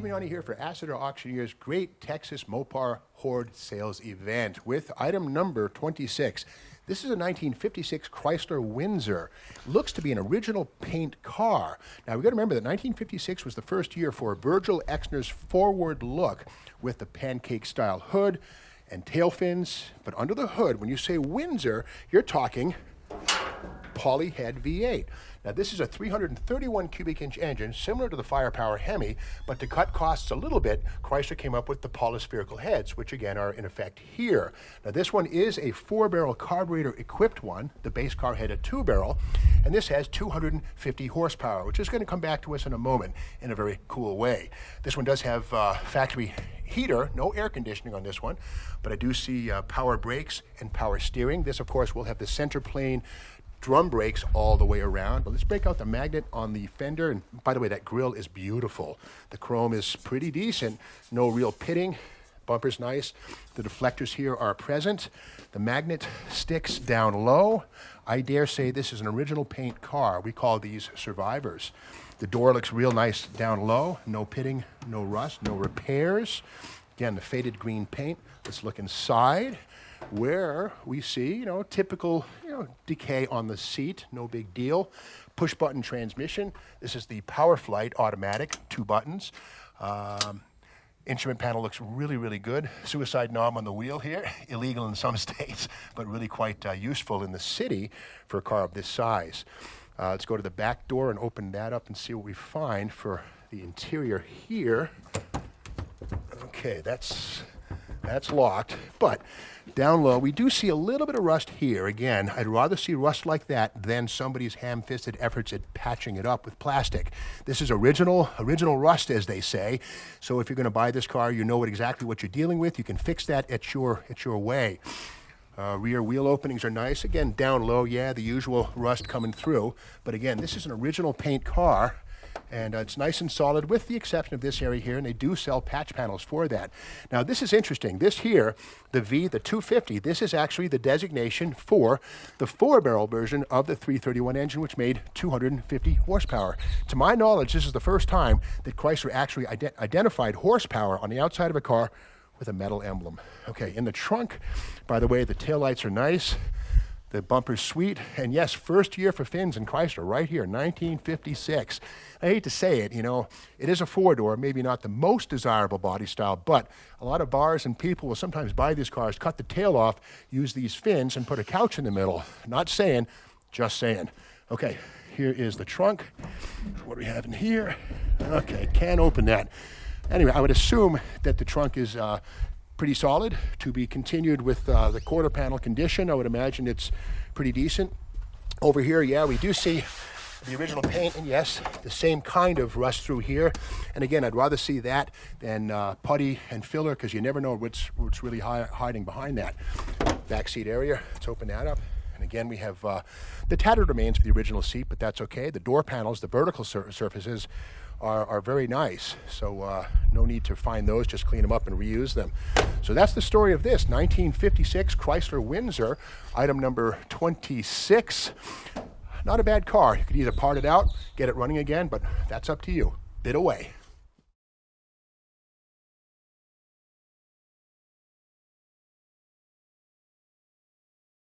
Damiani here for Assorted Auctioneer's Great Texas MOPAR Hoard Sales Event with item number 26. This is a 1956 Chrysler Windsor. Looks to be an original paint car. Now we've got to remember that 1956 was the first year for Virgil Exner's forward look with the pancake style hood and tail fins. But under the hood, when you say Windsor, you're talking polyhead V8. Now this is a 331 cubic inch engine similar to the firepower Hemi, but to cut costs a little bit, Chrysler came up with the polyspherical heads, which again are in effect here. Now this one is a 4-barrel carburetor equipped one. The base car had a 2-barrel, and this has 250 horsepower, which is going to come back to us in a moment in a very cool way. This one does have factory heater, no air conditioning on this one, but I do see power brakes and power steering. This of course will have the center plane drum brakes all the way around. But let's break out the magnet on the fender. And by the way, that grille is beautiful. The chrome is pretty decent. No real pitting. Bumper's nice. The deflectors here are present. The magnet sticks down low. I dare say this is an original paint car. We call these survivors. The door looks real nice down low. No pitting, no rust, no repairs. Again, the faded green paint. Let's look inside, where we see, typical, decay on the seat, no big deal. Push button transmission. This is the Power Flight automatic, 2 buttons. Instrument panel looks really, really good. Suicide knob on the wheel here, illegal in some states, but really quite useful in the city for a car of this size. Let's go to the back door and open that up and see what we find for the interior here. Okay, that's locked, but down low, we do see a little bit of rust here. Again, I'd rather see rust like that than somebody's ham-fisted efforts at patching it up with plastic. This is original rust, as they say. So if you're going to buy this car, you know exactly what you're dealing with. You can fix that at your way. Rear wheel openings are nice. Again, down low, yeah, the usual rust coming through. But again, this is an original paint car. And it's nice and solid with the exception of this area here, and they do sell patch panels for that. Now this is interesting. This here, the V, the 250, this is actually the designation for the 4-barrel version of the 331 engine, which made 250 horsepower. To my knowledge, this is the first time that Chrysler actually identified horsepower on the outside of a car with a metal emblem. Okay, in the trunk, by the way, the taillights are nice. The bumper's sweet, and yes, first year for fins in Chrysler right here, 1956. I hate to say it, it is a 4-door, maybe not the most desirable body style, but a lot of bars and people will sometimes buy these cars, cut the tail off, use these fins, and put a couch in the middle. Not saying, just saying. Okay, here is the trunk. What do we have in here? Okay, can't open that. Anyway, I would assume that the trunk is pretty solid, to be continued with the quarter panel condition. I would imagine it's pretty decent. Over here, yeah, we do see the original paint, and yes, the same kind of rust through here. And again, I'd rather see that than putty and filler, because you never know what's really hiding behind that. Back seat area, let's open that up. And again, we have the tattered remains of the original seat, but that's okay. The door panels, the vertical surfaces are very nice. So no need to find those, just clean them up and reuse them. So that's the story of this 1956 Chrysler Windsor, item number 26. Not a bad car. You could either part it out, get it running again, but that's up to you. Bid away.